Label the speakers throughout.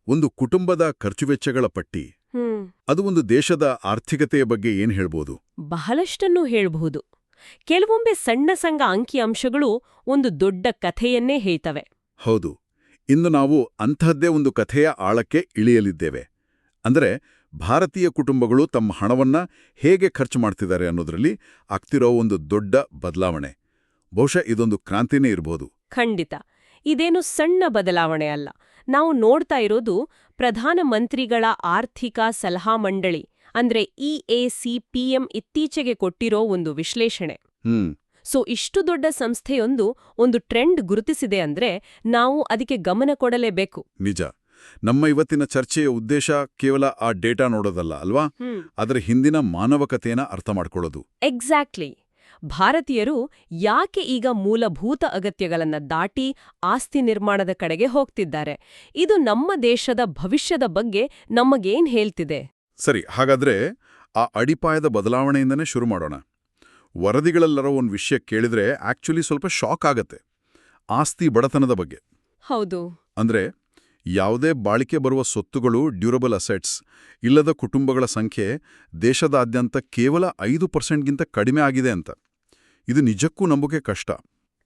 Speaker 1: ಒಂದು ಕುಟುಂಬದ ಖರ್ಚುವೆಚ್ಚಗಳ ಪಟ್ಟಿ ಅದು ಒಂದು ದೇಶದ ಆರ್ಥಿಕತೆಯ ಬಗ್ಗೆ ಏನ್ ಹೇಳ್ಬೋದು?
Speaker 2: ಬಹಳಷ್ಟನ್ನು ಹೇಳಬಹುದು. ಕೆಲವೊಮ್ಮೆ ಸಣ್ಣ ಸಣ್ಣ ಅಂಕಿಅಂಶಗಳು ಒಂದು ದೊಡ್ಡ ಕಥೆಯನ್ನೇ ಹೇಳ್ತವೆ.
Speaker 1: ಹೌದು. ಇಂದು ನಾವು ಅಂಥದ್ದೇ ಒಂದು ಕಥೆಯ ಆಳಕ್ಕೆ ಇಳಿಯಲಿದ್ದೇವೆ. ಅಂದ್ರೆ ಭಾರತೀಯ ಕುಟುಂಬಗಳು ತಮ್ಮ ಹಣವನ್ನ ಹೇಗೆ ಖರ್ಚು ಮಾಡ್ತಿದ್ದಾರೆ ಅನ್ನೋದ್ರಲ್ಲಿ ಆಗ್ತಿರೋ ಒಂದು ದೊಡ್ಡ ಬದಲಾವಣೆ. ಬಹುಶಃ ಇದೊಂದು ಕ್ರಾಂತಿನೇ ಇರಬಹುದು.
Speaker 2: ಖಂಡಿತ. ಇದೇನು ಸಣ್ಣ ಬದಲಾವಣೆ ಅಲ್ಲ. ನಾವು ನೋಡ್ತಾ ಇರೋದು ಪ್ರಧಾನಮಂತ್ರಿಗಳ ಆರ್ಥಿಕ ಸಲಹಾ ಮಂಡಳಿ ಅಂದ್ರೆ EAC-PM ಇತ್ತೀಚೆಗೆ ಕೊಟ್ಟಿರೋ ಒಂದು ವಿಶ್ಲೇಷಣೆ. ಇಷ್ಟು ದೊಡ್ಡ ಸಂಸ್ಥೆಯೊಂದು ಒಂದು ಟ್ರೆಂಡ್ ಗುರುತಿಸಿದೆ ಅಂದ್ರೆ ನಾವು ಅದಕ್ಕೆ ಗಮನ ಕೊಡಲೇಬೇಕು.
Speaker 1: ನಿಜ. ನಮ್ಮ ಇವತ್ತಿನ ಚರ್ಚೆಯ ಉದ್ದೇಶ ಕೇವಲ ಆ ಡೇಟಾ ನೋಡೋದಲ್ಲ ಅಲ್ವಾ, ಅದರ ಹಿಂದಿನ ಮಾನವಕತೆಯನ್ನ ಅರ್ಥ ಮಾಡ್ಕೊಳ್ಳೋದು.
Speaker 2: ಎಕ್ಸಾಕ್ಟ್ಲಿ. ಭಾರತೀಯರು ಯಾಕೆ ಈಗ ಮೂಲಭೂತ ಅಗತ್ಯಗಳನ್ನ ದಾಟಿ ಆಸ್ತಿ ನಿರ್ಮಾಣದ ಕಡೆಗೆ ಹೋಗ್ತಿದ್ದಾರೆ, ಇದು ನಮ್ಮ ದೇಶದ ಭವಿಷ್ಯದ ಬಗ್ಗೆ ನಮಗೇನ್ ಹೇಳ್ತಿದೆ?
Speaker 1: ಸರಿ, ಹಾಗಾದ್ರೆ ಆ ಅಡಿಪಾಯದ ಬದಲಾವಣೆಯಿಂದನೇ ಶುರು ಮಾಡೋಣ. ವರದಿಗಳಲ್ಲರೋ ಒಂದು ವಿಷಯ ಕೇಳಿದ್ರೆ ಆಕ್ಚುಲಿ ಸ್ವಲ್ಪ ಶಾಕ್ ಆಗತ್ತೆ. ಆಸ್ತಿ ಬಡತನದ ಬಗ್ಗೆ.
Speaker 2: ಹೌದು.
Speaker 1: ಅಂದ್ರೆ ಯಾವುದೇ ಬಾಳಿಕೆ ಬರುವ ಸೊತ್ತುಗಳು, ಡ್ಯೂರಬಲ್ ಅಸೆಟ್ಸ್ ಇಲ್ಲದ ಕುಟುಂಬಗಳ ಸಂಖ್ಯೆ ದೇಶದಾದ್ಯಂತ ಕೇವಲ 5%ಗಿಂತ ಕಡಿಮೆ ಆಗಿದೆ ಅಂತ. ಇದು ನಿಜಕ್ಕೂ ನಂಬೋಕೆ ಕಷ್ಟ.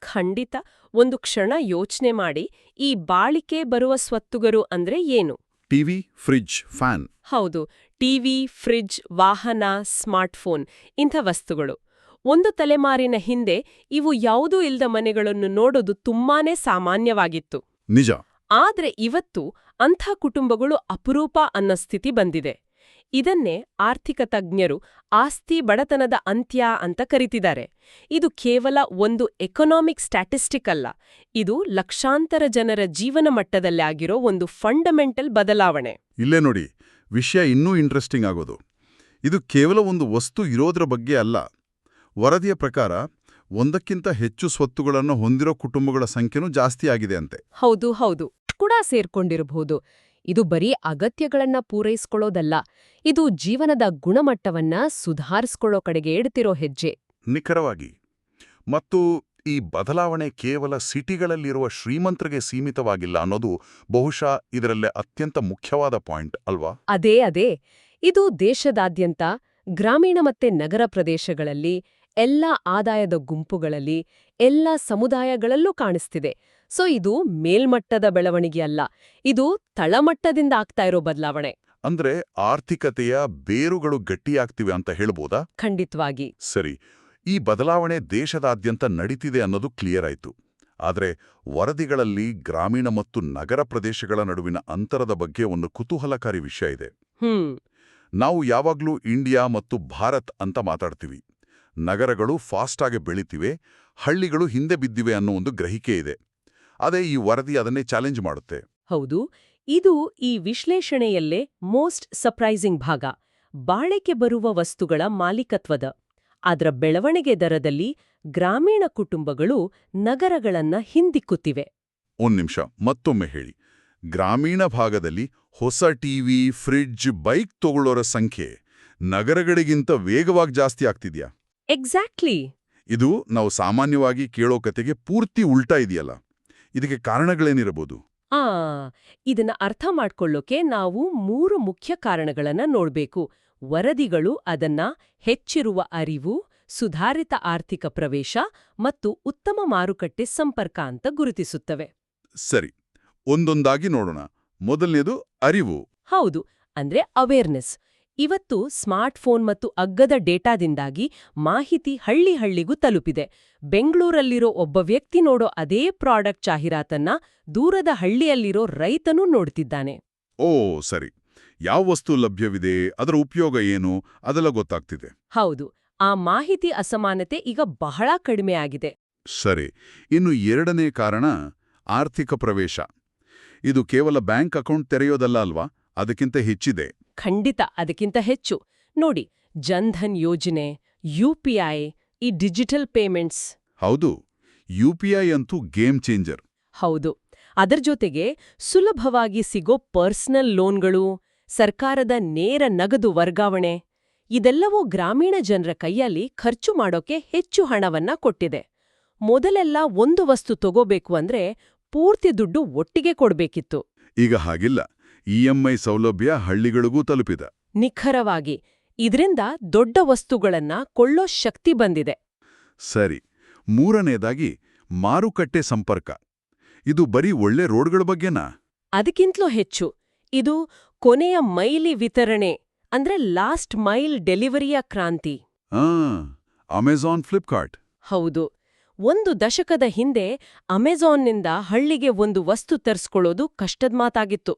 Speaker 2: ಖಂಡಿತ. ಒಂದು ಕ್ಷಣ ಯೋಚನೆ ಮಾಡಿ, ಈ ಬಾಳಿಕೆ ಬರುವ ಸ್ವತ್ತುಗಳು ಅಂದ್ರೆ ಏನು?
Speaker 1: TV, fridge, fan.
Speaker 2: ಹೌದು. ಟಿವಿ, ಫ್ರಿಡ್ಜ್, ವಾಹನ, ಸ್ಮಾರ್ಟ್ಫೋನ್ ಇಂಥ ವಸ್ತುಗಳು. ಒಂದು ತಲೆಮಾರಿನ ಹಿಂದೆ ಇವು ಯಾವುದೂ ಇಲ್ಲದ ಮನೆಗಳನ್ನು ನೋಡೋದು ತುಂಬಾನೇ ಸಾಮಾನ್ಯವಾಗಿತ್ತು.
Speaker 1: ನಿಜ.
Speaker 2: ಆದ್ರೆ ಇವತ್ತು ಅಂಥ ಕುಟುಂಬಗಳು ಅಪರೂಪ ಅನ್ನೋ ಸ್ಥಿತಿ ಬಂದಿದೆ. ಇದನ್ನೇ ಆರ್ಥಿಕ ತಜ್ಞರು ಆಸ್ತಿ ಬಡತನದ ಅಂತ್ಯ ಅಂತ ಕರೀತಿದ್ದಾರೆ. ಇದು ಕೇವಲ ಒಂದು ಎಕನಾಮಿಕ್ ಸ್ಟ್ಯಾಟಿಸ್ಟಿಕ್ ಅಲ್ಲ, ಇದು ಲಕ್ಷಾಂತರ ಜನರ ಜೀವನ ಮಟ್ಟದಲ್ಲಿ ಆಗಿರೋ ಒಂದು ಫಂಡಮೆಂಟಲ್ ಬದಲಾವಣೆ.
Speaker 1: ಇಲ್ಲೇ ನೋಡಿ, ವಿಷಯ ಇನ್ನೂ ಇಂಟ್ರೆಸ್ಟಿಂಗ್ ಆಗೋದು. ಇದು ಕೇವಲ ಒಂದು ವಸ್ತು ಇರೋದ್ರ ಬಗ್ಗೆ ಅಲ್ಲ. ವರದಿಯ ಪ್ರಕಾರ ಒಂದಕ್ಕಿಂತ ಹೆಚ್ಚು ಸ್ವತ್ತುಗಳನ್ನು ಹೊಂದಿರೋ ಕುಟುಂಬಗಳ ಸಂಖ್ಯೆನೂ ಜಾಸ್ತಿ ಆಗಿದೆ ಅಂತೆ.
Speaker 2: ಹೌದು ಕೂಡ ಸೇರ್ಕೊಂಡಿರಬಹುದು. ಇದು ಬರೀ ಅಗತ್ಯಗಳನ್ನ ಪೂರೈಸ್ಕೊಳ್ಳೋದಲ್ಲ, ಇದು ಜೀವನದ ಗುಣಮಟ್ಟವನ್ನ ಸುಧಾರಿಸ್ಕೊಳ್ಳೋ ಕಡೆಗೆ ಇಡ್ತಿರೋ ಹೆಜ್ಜೆ.
Speaker 1: ನಿಖರವಾಗಿ. ಮತ್ತು ಈ ಬದಲಾವಣೆ ಕೇವಲ ಸಿಟಿಗಳಲ್ಲಿರುವ ಶ್ರೀಮಂತರಿಗೆ ಸೀಮಿತವಾಗಿಲ್ಲ ಅನ್ನೋದು ಬಹುಶಃ ಇದರಲ್ಲೇ ಅತ್ಯಂತ ಮುಖ್ಯವಾದ ಪಾಯಿಂಟ್ ಅಲ್ವಾ?
Speaker 2: ಅದೇ. ಇದು ದೇಶದಾದ್ಯಂತ ಗ್ರಾಮೀಣ ಮತ್ತೆ ನಗರ ಪ್ರದೇಶಗಳಲ್ಲಿ, ಎಲ್ಲ ಆದಾಯದ ಗುಂಪುಗಳಲ್ಲಿ, ಎಲ್ಲ ಸಮುದಾಯಗಳಲ್ಲೂ ಕಾಣಿಸ್ತಿದೆ. ಇದು ಮೇಲ್ಮಟ್ಟದ ಬೆಳವಣಿಗೆ ಅಲ್ಲ, ಇದು ತಳಮಟ್ಟದಿಂದ ಆಗ್ತಾ ಇರೋ ಬದಲಾವಣೆ.
Speaker 1: ಅಂದ್ರೆ ಆರ್ಥಿಕತೆಯ ಬೇರುಗಳು ಗಟ್ಟಿಯಾಗ್ತಿವೆ ಅಂತ ಹೇಳ್ಬೋದಾ?
Speaker 2: ಖಂಡಿತವಾಗಿ.
Speaker 1: ಸರಿ, ಈ ಬದಲಾವಣೆ ದೇಶದಾದ್ಯಂತ ನಡೀತಿದೆ ಅನ್ನೋದು ಕ್ಲಿಯರ್ ಆಯ್ತು. ಆದ್ರೆ ವರದಿಗಳಲ್ಲಿ ಗ್ರಾಮೀಣ ಮತ್ತು ನಗರ ಪ್ರದೇಶಗಳ ನಡುವಿನ ಅಂತರದ ಬಗ್ಗೆ ಒಂದು ಕುತೂಹಲಕಾರಿ ವಿಷಯ ಇದೆ. ನಾವು ಯಾವಾಗ್ಲೂ ಇಂಡಿಯಾ ಮತ್ತು ಭಾರತ್ ಅಂತ ಮಾತಾಡ್ತೀವಿ. ನಗರಗಳು ಫಾಸ್ಟ್ ಆಗಿ ಬೆಳಿತಿವೆ, ಹಳ್ಳಿಗಳು ಹಿಂದೆ ಬಿದ್ದಿವೆ ಅನ್ನೋ ಒಂದು ಗ್ರಹಿಕೆ ಇದೆ. ಅದೇ ಈ ವರದಿ ಅದನ್ನೇ ಚಾಲೆಂಜ್ ಮಾಡುತ್ತೆ.
Speaker 2: ಹೌದು. ಇದು ಈ ವಿಶ್ಲೇಷಣೆಯಲ್ಲೇ ಮೋಸ್ಟ್ ಸರ್ಪ್ರೈಸಿಂಗ್ ಭಾಗ. ಬಾಳಿಕೆ ಬರುವ ವಸ್ತುಗಳ ಮಾಲೀಕತ್ವದ ಅದರ ಬೆಳವಣಿಗೆ ದರದಲ್ಲಿ ಗ್ರಾಮೀಣ ಕುಟುಂಬಗಳು ನಗರಗಳನ್ನ ಹಿಂದಿಕ್ಕುತ್ತಿವೆ.
Speaker 1: ಒಂದ್ ನಿಮಿಷ, ಮತ್ತೊಮ್ಮೆ ಹೇಳಿ. ಗ್ರಾಮೀಣ ಭಾಗದಲ್ಲಿ ಹೊಸ ಟಿವಿ, ಫ್ರಿಡ್ಜ್, ಬೈಕ್ ತಗೊಳ್ಳೋರ ಸಂಖ್ಯೆ ನಗರಗಳಿಗಿಂತ ವೇಗವಾಗಿ ಜಾಸ್ತಿ ಆಗ್ತಿದ್ಯಾ?
Speaker 2: ಎಕ್ಸಾಕ್ಟ್ಲಿ.
Speaker 1: ಇದು ನಾವು ಸಾಮಾನ್ಯವಾಗಿ ಕೇಳೋ ಕತೆಗೆ ಪೂರ್ತಿ ಉಲ್ಟಾ ಇದೆಯಲ್ಲ. ಇದಕ್ಕೆ ಕಾರಣಗಳೇನಿರಬಹುದು?
Speaker 2: ಇದನ್ನ ಅರ್ಥ ಮಾಡ್ಕೊಳ್ಳೋಕೆ ನಾವು 3 ಮುಖ್ಯ ಕಾರಣಗಳನ್ನ ನೋಡ್ಬೇಕು. ವರದಿಗಳು ಅದನ್ನ ಹೆಚ್ಚಿರುವ ಅರಿವು, ಸುಧಾರಿತ ಆರ್ಥಿಕ ಪ್ರವೇಶ ಮತ್ತು ಉತ್ತಮ ಮಾರುಕಟ್ಟೆ ಸಂಪರ್ಕ ಅಂತ ಗುರುತಿಸುತ್ತವೆ.
Speaker 1: ಸರಿ, ಒಂದೊಂದಾಗಿ ನೋಡೋಣ. ಮೊದಲನೇದು ಅರಿವು.
Speaker 2: ಹೌದು, ಅಂದ್ರೆ ಅವೇರ್ನೆಸ್. ಇವತ್ತು ಸ್ಮಾರ್ಟ್ಫೋನ್ ಮತ್ತು ಅಗ್ಗದ ಡೇಟಾದಿಂದಾಗಿ ಮಾಹಿತಿ ಹಳ್ಳಿಗೂ ತಲುಪಿದೆ. ಬೆಂಗಳೂರಲ್ಲಿರೋ ಒಬ್ಬ ವ್ಯಕ್ತಿ ನೋಡೋ ಅದೇ ಪ್ರಾಡಕ್ಟ್ ಜಾಹೀರಾತನ್ನ ದೂರದ ಹಳ್ಳಿಯಲ್ಲಿರೋ ರೈತನೂ ನೋಡ್ತಿದ್ದಾನೆ.
Speaker 1: ಸರಿ. ಯಾವ ವಸ್ತು ಲಭ್ಯವಿದೆ, ಅದರ ಉಪಯೋಗ ಏನು, ಅದೆಲ್ಲ ಗೊತ್ತಾಗ್ತಿದೆ.
Speaker 2: ಹೌದು. ಆ ಮಾಹಿತಿ ಅಸಮಾನತೆ ಈಗ ಬಹಳ ಕಡಿಮೆ ಆಗಿದೆ.
Speaker 1: ಸರಿ. ಇನ್ನು ಎರಡನೇ ಕಾರಣ ಆರ್ಥಿಕ ಪ್ರವೇಶ. ಇದು ಕೇವಲ ಬ್ಯಾಂಕ್ ಅಕೌಂಟ್ ತೆರೆಯೋದಲ್ಲ ಅಲ್ವಾ, ಅದಕ್ಕಿಂತ ಹೆಚ್ಚಿದೆ.
Speaker 2: ಖಂಡಿತ ಅದಕ್ಕಿಂತ ಹೆಚ್ಚು. ನೋಡಿ, ಜನ್ಧನ್ ಯೋಜನೆ, UPI, ಈ ಡಿಜಿಟಲ್ ಪೇಮೆಂಟ್ಸ್.
Speaker 1: ಹೌದು, UPI ಅಂತೂ ಗೇಮ್ ಚೇಂಜರ್.
Speaker 2: ಹೌದು. ಅದರ ಜೊತೆಗೆ ಸುಲಭವಾಗಿ ಸಿಗೋ ಪರ್ಸನಲ್ ಲೋನ್ಗಳು, ಸರ್ಕಾರದ ನೇರ ನಗದು ವರ್ಗಾವಣೆ, ಇದೆಲ್ಲವೂ ಗ್ರಾಮೀಣ ಜನರ ಕೈಯಲ್ಲಿ ಖರ್ಚು ಮಾಡೋಕೆ ಹೆಚ್ಚು ಹಣವನ್ನ ಕೊಟ್ಟಿದೆ. ಮೊದಲೆಲ್ಲ ಒಂದು ವಸ್ತು ತಗೋಬೇಕು ಅಂದ್ರೆ ಪೂರ್ತಿ ದುಡ್ಡು ಒಟ್ಟಿಗೆ ಕೊಡ್ಬೇಕಿತ್ತು.
Speaker 1: ಈಗ ಹಾಗಿಲ್ಲ. ಇಎಂಐ ಸೌಲಭ್ಯ ಹಳ್ಳಿಗಳಿಗೂ ತಲುಪಿದ.
Speaker 2: ನಿಖರವಾಗಿ. ಇದರಿಂದ ದೊಡ್ಡ ವಸ್ತುಗಳನ್ನ ಕೊಳ್ಳೋ ಶಕ್ತಿ ಬಂದಿದೆ.
Speaker 1: ಸರಿ, ಮೂರನೇದಾಗಿ ಮಾರುಕಟ್ಟೆ ಸಂಪರ್ಕ. ಇದು ಬರೀ ಒಳ್ಳೆ ರೋಡ್ಗಳ ಬಗ್ಗೆನಾ?
Speaker 2: ಅದಕ್ಕಿಂತಲೂ ಹೆಚ್ಚು, ಇದು ಕೊನೆಯ ಮೈಲಿ ವಿತರಣೆ ಅಂದ್ರೆ ಲಾಸ್ಟ್ ಮೈಲ್ ಡೆಲಿವರಿಯ ಕ್ರಾಂತಿ.
Speaker 1: ಅಮೆಜಾನ್, ಫ್ಲಿಪ್ಕಾರ್ಟ್.
Speaker 2: ಹೌದು. 1 ದಶಕದ ಹಿಂದೆ ಅಮೆಜಾನ್ನಿಂದ ಹಳ್ಳಿಗೆ ಒಂದು ವಸ್ತು ತರಿಸ್ಕೊಳ್ಳೋದು ಕಷ್ಟದ ಮಾತಾಗಿತ್ತು.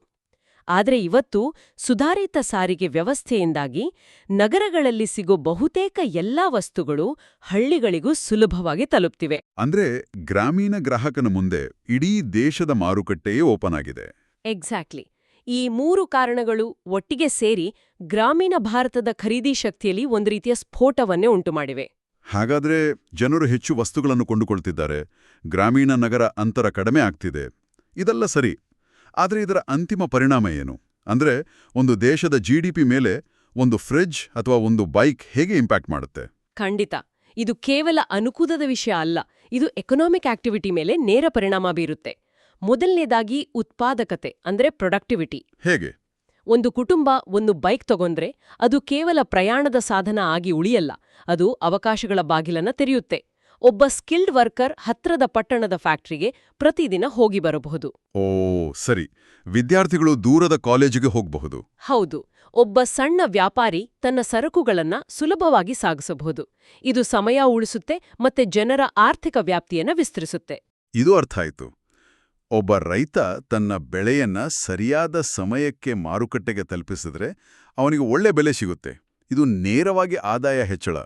Speaker 2: ಆದ್ರೆ ಇವತ್ತು ಸುಧಾರಿತ ಸಾರಿಗೆ ವ್ಯವಸ್ಥೆಯಿಂದಾಗಿ ನಗರಗಳಲ್ಲಿ ಸಿಗೋ ಬಹುತೇಕ ಎಲ್ಲಾ ವಸ್ತುಗಳು ಹಳ್ಳಿಗಳಿಗೂ ಸುಲಭವಾಗಿ ತಲುಪ್ತಿವೆ.
Speaker 1: ಅಂದ್ರೆ ಗ್ರಾಮೀಣ ಗ್ರಾಹಕನ ಮುಂದೆ ಇಡೀ ದೇಶದ ಮಾರುಕಟ್ಟೆಯೇ ಓಪನ್ ಆಗಿದೆ.
Speaker 2: ಎಕ್ಸಾಕ್ಟ್ಲಿ. ಈ 3 ಕಾರಣಗಳು ಒಟ್ಟಿಗೆ ಸೇರಿ ಗ್ರಾಮೀಣ ಭಾರತದ ಖರೀದಿ ಶಕ್ತಿಯಲ್ಲಿ ಒಂದು ರೀತಿಯ ಸ್ಫೋಟವನ್ನೇ ಉಂಟುಮಾಡಿವೆ.
Speaker 1: ಹಾಗಾದ್ರೆ ಜನರು ಹೆಚ್ಚು ವಸ್ತುಗಳನ್ನು ಕೊಂಡುಕೊಳ್ತಿದ್ದಾರೆ, ಗ್ರಾಮೀಣ ನಗರ ಅಂತರ ಕಡಿಮೆ ಆಗ್ತಿದೆ. ಇದೆಲ್ಲ ಸರಿ. ಆದರೆ ಇದರ ಅಂತಿಮ ಪರಿಣಾಮ ಏನು? ಅಂದ್ರೆ ಒಂದು ದೇಶದ ಜಿಡಿಪಿ ಮೇಲೆ ಒಂದು ಫ್ರಿಡ್ಜ್ ಅಥವಾ ಒಂದು ಬೈಕ್ ಹೇಗೆ ಇಂಪ್ಯಾಕ್ಟ್ ಮಾಡುತ್ತೆ?
Speaker 2: ಖಂಡಿತ. ಇದು ಕೇವಲ ಅನುಕೂಲದ ವಿಷಯ ಅಲ್ಲ, ಇದು ಎಕನಾಮಿಕ್ ಆಕ್ಟಿವಿಟಿ ಮೇಲೆ ನೇರ ಪರಿಣಾಮ ಬೀರುತ್ತೆ. ಮೊದಲನೇದಾಗಿ ಉತ್ಪಾದಕತೆ ಅಂದ್ರೆ ಪ್ರೊಡಕ್ಟಿವಿಟಿ.
Speaker 1: ಹೇಗೆ?
Speaker 2: ಒಂದು ಕುಟುಂಬ ಒಂದು ಬೈಕ್ ತಗೊಂಡ್ರೆ ಅದು ಕೇವಲ ಪ್ರಯಾಣದ ಸಾಧನ ಆಗಿ ಉಳಿಯಲ್ಲ, ಅದು ಅವಕಾಶಗಳ ಬಾಗಿಲನ್ನ ತೆರೆಯುತ್ತೆ. ಒಬ್ಬ ಸ್ಕಿಲ್ಡ್ ವರ್ಕರ್ ಹತ್ರದ ಪಟ್ಟಣದ ಫ್ಯಾಕ್ಟ್ರಿಗೆ ಪ್ರತಿದಿನ ಹೋಗಿ ಬರಬಹುದು.
Speaker 1: ಓ ಸರಿ, ವಿದ್ಯಾರ್ಥಿಗಳು ದೂರದ ಕಾಲೇಜಿಗೆ ಹೋಗಬಹುದು.
Speaker 2: ಹೌದು. ಒಬ್ಬ ಸಣ್ಣ ವ್ಯಾಪಾರಿ ತನ್ನ ಸರಕುಗಳನ್ನ ಸುಲಭವಾಗಿ ಸಾಗಿಸಬಹುದು. ಇದು ಸಮಯ ಉಳಿಸುತ್ತೆ ಮತ್ತೆ ಜನರ ಆರ್ಥಿಕ ವ್ಯಾಪ್ತಿಯನ್ನ ವಿಸ್ತರಿಸುತ್ತೆ.
Speaker 1: ಇದು ಅರ್ಥ ಆಯ್ತು. ಒಬ್ಬ ರೈತ ತನ್ನ ಬೆಳೆಯನ್ನ ಸರಿಯಾದ ಸಮಯಕ್ಕೆ ಮಾರುಕಟ್ಟೆಗೆ ತಲುಪಿಸಿದ್ರೆ ಅವನಿಗೆ ಒಳ್ಳೆ ಬೆಲೆ ಸಿಗುತ್ತೆ. ಇದು ನೇರವಾಗಿ ಆದಾಯ ಹೆಚ್ಚಳ.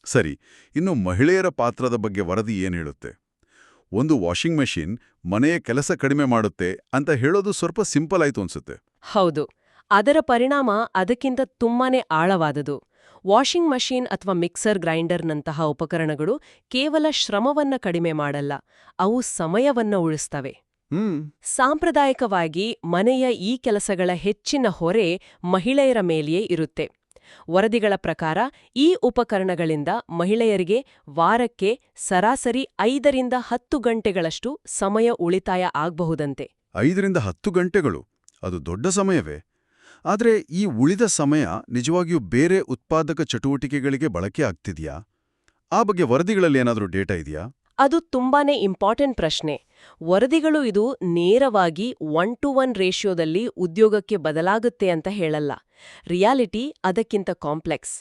Speaker 1: ಸರಿ, ಇನ್ನು ಮಹಿಳೆಯರ ಪಾತ್ರದ ಬಗ್ಗೆ ವರದಿ ಏನು ಹೇಳುತ್ತೆ? ಒಂದು ವಾಷಿಂಗ್ ಮೆಷಿನ್ ಮನೆಯ ಕೆಲಸ ಕಡಿಮೆ ಮಾಡುತ್ತೆ ಅಂತ ಹೇಳೋದು ಸ್ವಲ್ಪ ಸಿಂಪಲ್ ಆಯ್ತು ಅನ್ಸುತ್ತೆ.
Speaker 2: ಹೌದು. ಅದರ ಪರಿಣಾಮ ಅದಕ್ಕಿಂತ ತುಂಬಾನೇ ಆಳವಾದದು. ವಾಷಿಂಗ್ ಮಷೀನ್ ಅಥವಾ ಮಿಕ್ಸರ್ ಗ್ರೈಂಡರ್ನಂತಹ ಉಪಕರಣಗಳು ಕೇವಲ ಶ್ರಮವನ್ನ ಕಡಿಮೆ ಮಾಡಲ್ಲ, ಅವು ಸಮಯವನ್ನ ಉಳಿಸ್ತವೆ. ಸಾಂಪ್ರದಾಯಿಕವಾಗಿ ಮನೆಯ ಈ ಕೆಲಸಗಳ ಹೆಚ್ಚಿನ ಹೊರೆ ಮಹಿಳೆಯರ ಮೇಲೆಯೇ ಇರುತ್ತೆ. ವರದಿಗಳ ಪ್ರಕಾರ ಈ ಉಪಕರಣಗಳಿಂದ ಮಹಿಳೆಯರಿಗೆ ವಾರಕ್ಕೆ ಸರಾಸರಿ 5 ರಿಂದ 10 ಗಂಟೆಗಳಷ್ಟು ಸಮಯ ಉಳಿತಾಯ ಆಗಬಹುದಂತೆ.
Speaker 1: 5 ರಿಂದ 10 ಗಂಟೆಗಳು, ಅದು ದೊಡ್ಡ ಸಮಯವೇ. ಆದರೆ ಈ ಉಳಿದ ಸಮಯ ನಿಜವಾಗಿಯೂ ಬೇರೆ ಉತ್ಪಾದಕ ಚಟುವಟಿಕೆಗಳಿಗೆ ಬಳಕೆ ಆಗ್ತಿದ್ಯಾ? ಆ ಬಗ್ಗೆ ವರದಿಗಳಲ್ಲಿ ಏನಾದರೂ ಡೇಟಾ ಇದೆಯಾ?
Speaker 2: ಅದು ತುಂಬಾನೇ ಇಂಪಾರ್ಟೆಂಟ್ ಪ್ರಶ್ನೆ. ವರದಿಗಳು ಇದು ನೇರವಾಗಿ 1:1 ರೇಷಿಯೋದಲ್ಲಿ ಉದ್ಯೋಗಕ್ಕೆ ಬದಲಾಗುತ್ತೆ ಅಂತ ಹೇಳಲ್ಲ. ರಿಯಾಲಿಟಿ ಅದಕ್ಕಿಂತ ಕಾಂಪ್ಲೆಕ್ಸ್.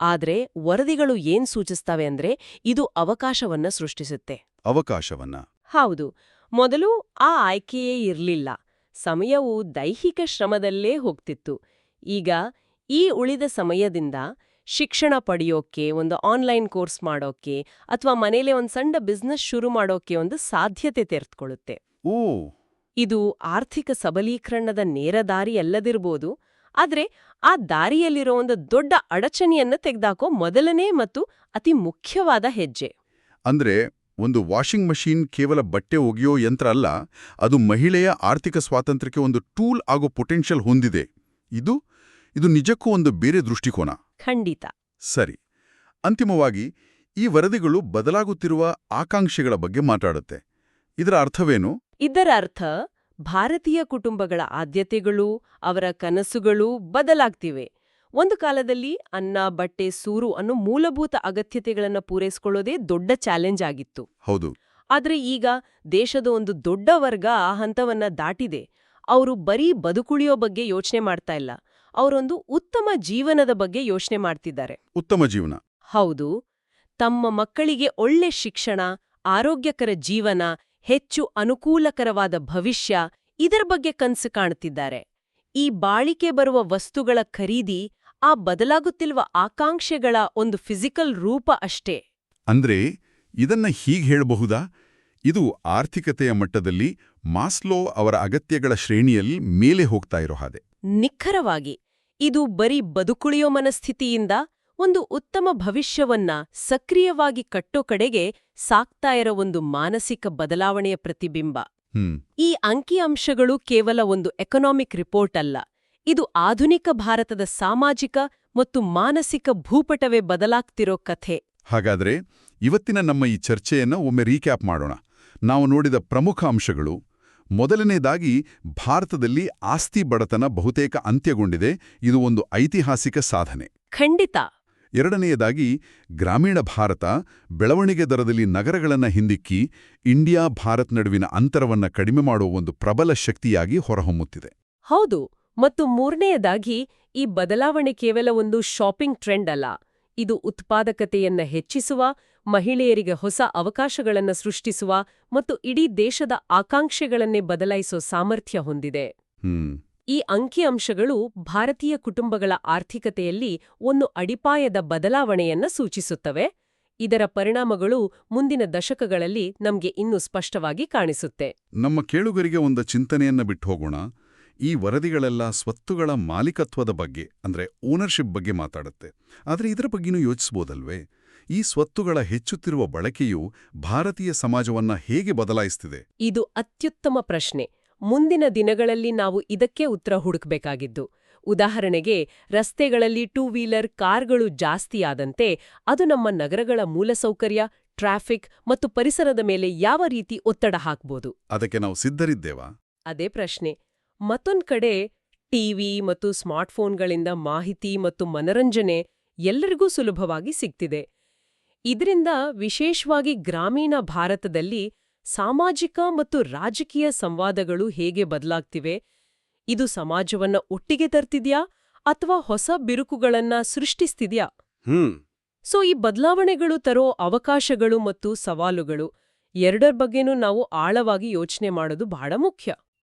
Speaker 2: ಆದ್ರೆ ವರದಿಗಳು ಏನ್ ಸೂಚಿಸ್ತವೆ ಅಂದ್ರೆ ಇದು ಅವಕಾಶವನ್ನ ಸೃಷ್ಟಿಸುತ್ತೆ.
Speaker 1: ಅವಕಾಶವನ್ನ?
Speaker 2: ಹೌದು. ಮೊದಲು ಆ ಆಯ್ಕೆಯೇ ಇರ್ಲಿಲ್ಲ. ಸಮಯವು ದೈಹಿಕ ಶ್ರಮದಲ್ಲೇ ಹೋಗ್ತಿತ್ತು. ಈಗ ಈ ಉಳಿದ ಸಮಯದಿಂದ ಶಿಕ್ಷಣ ಪಡೆಯೋಕೆ, ಒಂದು ಆನ್ಲೈನ್ ಕೋರ್ಸ್ ಮಾಡೋಕೆ ಅಥವಾ ಮನೇಲೆ ಒಂದು ಸಣ್ಣ ಬಿಸ್ನೆಸ್ ಶುರು ಮಾಡೋಕೆ ಒಂದು ಸಾಧ್ಯತೆ ತೆರೆದುಕೊಳ್ಳುತ್ತೆ.
Speaker 1: ಓ,
Speaker 2: ಇದು ಆರ್ಥಿಕ ಸಬಲೀಕರಣದ ನೇರ ದಾರಿ ಅಲ್ಲದಿರ್ಬೋದು, ಆದ್ರೆ ಆ ದಾರಿಯಲ್ಲಿರೋ ಒಂದು ದೊಡ್ಡ ಅಡಚಣೆಯನ್ನ ತೆಗೆದಾಕೋ ಮೊದಲನೇ ಮತ್ತು ಅತಿ ಮುಖ್ಯವಾದ ಹೆಜ್ಜೆ.
Speaker 1: ಅಂದ್ರೆ ಒಂದು ವಾಷಿಂಗ್ ಮಷೀನ್ ಕೇವಲ ಬಟ್ಟೆ ಒಗೆಯೋ ಯಂತ್ರ ಅಲ್ಲ, ಅದು ಮಹಿಳೆಯ ಆರ್ಥಿಕ ಸ್ವಾತಂತ್ರ್ಯಕ್ಕೆ ಒಂದು ಟೂಲ್ ಆಗೋ ಪೊಟೆನ್ಷಿಯಲ್ ಹೊಂದಿದೆ. ಇದು ನಿಜಕ್ಕೂ ಒಂದು ಬೇರೆ ದೃಷ್ಟಿಕೋನ.
Speaker 2: ಖಂಡಿತ.
Speaker 1: ಸರಿ, ಅಂತಿಮವಾಗಿ ಈ ವರದಿಗಳು ಬದಲಾಗುತ್ತಿರುವ ಆಕಾಂಕ್ಷೆಗಳ ಬಗ್ಗೆ ಮಾತಾಡುತ್ತೆ. ಇದರ ಅರ್ಥವೇನು?
Speaker 2: ಇದರ ಅರ್ಥ ಭಾರತೀಯ ಕುಟುಂಬಗಳ ಆದ್ಯತೆಗಳು, ಅವರ ಕನಸುಗಳು ಬದಲಾಗ್ತಿವೆ. ಒಂದು ಕಾಲದಲ್ಲಿ ಅನ್ನ, ಬಟ್ಟೆ, ಸೂರು ಅನ್ನೋ ಮೂಲಭೂತ ಅಗತ್ಯತೆಗಳನ್ನ ಪೂರೈಸಿಕೊಳ್ಳೋದೇ ದೊಡ್ಡ ಚಾಲೆಂಜ್ ಆಗಿತ್ತು.
Speaker 1: ಹೌದು.
Speaker 2: ಆದ್ರೆ ಈಗ ದೇಶದ ಒಂದು ದೊಡ್ಡ ವರ್ಗ ಆ ಹಂತವನ್ನ ದಾಟಿದೆ. ಅವರು ಬರೀ ಬದುಕುಳಿಯೋ ಬಗ್ಗೆ ಯೋಚನೆ ಮಾಡ್ತಾ ಇಲ್ಲ, ಅವರೊಂದು ಉತ್ತಮ ಜೀವನದ ಬಗ್ಗೆ ಯೋಚನೆ ಮಾಡ್ತಿದ್ದಾರೆ.
Speaker 1: ಉತ್ತಮ ಜೀವನ?
Speaker 2: ಹೌದು. ತಮ್ಮ ಮಕ್ಕಳಿಗೆ ಒಳ್ಳೆ ಶಿಕ್ಷಣ, ಆರೋಗ್ಯಕರ ಜೀವನ, ಹೆಚ್ಚು ಅನುಕೂಲಕರವಾದ ಭವಿಷ್ಯ, ಇದರ ಬಗ್ಗೆ ಕನಸು ಕಾಣುತ್ತಿದ್ದಾರೆ. ಈ ಬಾಳಿಕೆ ಬರುವ ವಸ್ತುಗಳ ಖರೀದಿ ಆ ಬದಲಾಗುತ್ತಿರುವ ಆಕಾಂಕ್ಷೆಗಳ ಒಂದು ಫಿಸಿಕಲ್ ರೂಪ ಅಷ್ಟೇ.
Speaker 1: ಅಂದ್ರೆ ಇದನ್ನ ಹೀಗೆ ಹೇಳಬಹುದಾ? ಇದು ಆರ್ಥಿಕತೆಯ ಮಟ್ಟದಲ್ಲಿ ಮಾಸ್ಲೋ ಅವರ ಅಗತ್ಯಗಳ ಶ್ರೇಣಿಯಲ್ಲಿ ಮೇಲೆ ಹೋಗ್ತಾ ಇರೋ ಹಾಗೆ.
Speaker 2: ನಿಖರವಾಗಿ. ಇದು ಬರೀ ಬದುಕುಳಿಯೋ ಮನಸ್ಥಿತಿಯಿಂದ ಒಂದು ಉತ್ತಮ ಭವಿಷ್ಯವನ್ನ ಸಕ್ರಿಯವಾಗಿ ಕಟ್ಟೋ ಕಡೆಗೆ ಸಾಕ್ತಾ ಇರೋ ಒಂದು ಮಾನಸಿಕ ಬದಲಾವಣೆಯ ಪ್ರತಿಬಿಂಬ. ಈ ಅಂಕಿಅಂಶಗಳು ಕೇವಲ ಒಂದು ಎಕನಾಮಿಕ್ ರಿಪೋರ್ಟ್ ಅಲ್ಲ, ಇದು ಆಧುನಿಕ ಭಾರತದ ಸಾಮಾಜಿಕ ಮತ್ತು ಮಾನಸಿಕ ಭೂಪಟವೇ ಬದಲಾಗ್ತಿರೋ ಕಥೆ.
Speaker 1: ಹಾಗಾದ್ರೆ ಇವತ್ತಿನ ನಮ್ಮ ಈ ಚರ್ಚೆಯನ್ನ ಒಮ್ಮೆ ರೀಕ್ಯಾಪ್ ಮಾಡೋಣ. ನಾವು ನೋಡಿದ ಪ್ರಮುಖ ಅಂಶಗಳು: ಮೊದಲನೇದಾಗಿ ಭಾರತದಲ್ಲಿ ಆಸ್ತಿ ಬಡತನ ಬಹುತೇಕ ಅಂತ್ಯಗೊಂಡಿದೆ. ಇದು ಒಂದು ಐತಿಹಾಸಿಕ ಸಾಧನೆ.
Speaker 2: ಖಂಡಿತ.
Speaker 1: ಎರಡನೆಯದಾಗಿ ಗ್ರಾಮೀಣ ಭಾರತ ಬೆಳವಣಿಗೆ ದರದಲ್ಲಿ ನಗರಗಳನ್ನು ಹಿಂದಿಕ್ಕಿ ಇಂಡಿಯಾ ಭಾರತ್ ನಡುವಿನ ಅಂತರವನ್ನು ಕಡಿಮೆ ಮಾಡುವ ಒಂದು ಪ್ರಬಲ ಶಕ್ತಿಯಾಗಿ ಹೊರಹೊಮ್ಮುತ್ತಿದೆ.
Speaker 2: ಹೌದು. ಮತ್ತು ಮೂರನೆಯದಾಗಿ ಈ ಬದಲಾವಣೆ ಕೇವಲ ಒಂದು ಶಾಪಿಂಗ್ ಟ್ರೆಂಡ್ ಅಲ್ಲ. ಇದು ಉತ್ಪಾದಕತೆಯನ್ನ ಹೆಚ್ಚಿಸುವ, ಮಹಿಳೆಯರಿಗೆ ಹೊಸ ಅವಕಾಶಗಳನ್ನು ಸೃಷ್ಟಿಸುವ ಮತ್ತು ಇಡೀ ದೇಶದ ಆಕಾಂಕ್ಷೆಗಳನ್ನೇ ಬದಲಾಯಿಸೋ ಸಾಮರ್ಥ್ಯ ಹೊಂದಿದೆ. ಈ ಅಂಕಿಅಂಶಗಳು ಭಾರತೀಯ ಕುಟುಂಬಗಳ ಆರ್ಥಿಕತೆಯಲ್ಲಿ ಒಂದು ಅಡಿಪಾಯದ ಬದಲಾವಣೆಯನ್ನ ಸೂಚಿಸುತ್ತವೆ. ಇದರ ಪರಿಣಾಮಗಳು ಮುಂದಿನ ದಶಕಗಳಲ್ಲಿ ನಮ್ಗೆ ಇನ್ನೂ ಸ್ಪಷ್ಟವಾಗಿ ಕಾಣಿಸುತ್ತೆ.
Speaker 1: ನಮ್ಮ ಕೇಳುಗರಿಗೆ ಒಂದು ಚಿಂತನೆಯನ್ನ ಬಿಟ್ಟು ಹೋಗೋಣ. ಈ ವರದಿಗಳೆಲ್ಲ ಸ್ವತ್ತುಗಳ ಮಾಲೀಕತ್ವದ ಬಗ್ಗೆ, ಅಂದ್ರೆ ಓನರ್ಶಿಪ್ ಬಗ್ಗೆ ಮಾತಾಡುತ್ತೆ. ಆದರೆ ಇದರ ಬಗ್ಗೆನೂ ಯೋಚಿಸ್ಬೋದಲ್ವೇ? ಈ ಸ್ವತ್ತುಗಳ ಹೆಚ್ಚುತ್ತಿರುವ ಬಳಕೆಯು ಭಾರತೀಯ ಸಮಾಜವನ್ನ ಹೇಗೆ ಬದಲಾಯಿಸ್ತಿದೆ?
Speaker 2: ಇದು ಅತ್ಯುತ್ತಮ ಪ್ರಶ್ನೆ. ಮುಂದಿನ ದಿನಗಳಲ್ಲಿ ನಾವು ಇದಕ್ಕೆ ಉತ್ತರ ಹುಡುಕಬೇಕಾಗಿದ್ದು. ಉದಾಹರಣೆಗೆ, ರಸ್ತೆಗಳಲ್ಲಿ ಟೂ ವೀಲರ್ ಕಾರ್ಗಳು ಜಾಸ್ತಿಯಾದಂತೆ ಅದು ನಮ್ಮ ನಗರಗಳ ಮೂಲಸೌಕರ್ಯ, ಟ್ರಾಫಿಕ್ ಮತ್ತು ಪರಿಸರದ ಮೇಲೆ ಯಾವ ರೀತಿ ಒತ್ತಡ ಹಾಕ್ಬೋದು?
Speaker 1: ಅದಕ್ಕೆ ನಾವು ಸಿದ್ಧರಿದ್ದೇವಾ?
Speaker 2: ಅದೇ ಪ್ರಶ್ನೆ. ಮತ್ತೊಂದ್ ಕಡೆ ಟಿವಿ ಮತ್ತು ಸ್ಮಾರ್ಟ್ಫೋನ್ಗಳಿಂದ ಮಾಹಿತಿ ಮತ್ತು ಮನರಂಜನೆ ಎಲ್ಲರಿಗೂ ಸುಲಭವಾಗಿ ಸಿಗ್ತಿದೆ. ಇದರಿಂದ ವಿಶೇಷವಾಗಿ ಗ್ರಾಮೀಣ ಭಾರತದಲ್ಲಿ ಸಾಮಾಜಿಕ ಮತ್ತು ರಾಜಕೀಯ ಸಂವಾದಗಳು ಹೇಗೆ ಬದಲಾಗ್ತಿವೆ? ಇದು ಸಮಾಜವನ್ನ ಒಟ್ಟಿಗೆ ತರ್ತಿದ್ಯಾ ಅಥವಾ ಹೊಸ ಬಿರುಕುಗಳನ್ನ ಸೃಷ್ಟಿಸ್ತಿದ್ಯಾ? ಸೊ ಈ ಬದಲಾವಣೆಗಳು ತರೋ ಅವಕಾಶಗಳು ಮತ್ತು ಸವಾಲುಗಳು ಎರಡರ ಬಗ್ಗೆನೂ ನಾವು ಆಳವಾಗಿ ಯೋಚನೆ ಮಾಡೋದು ಬಹಳ ಮುಖ್ಯ.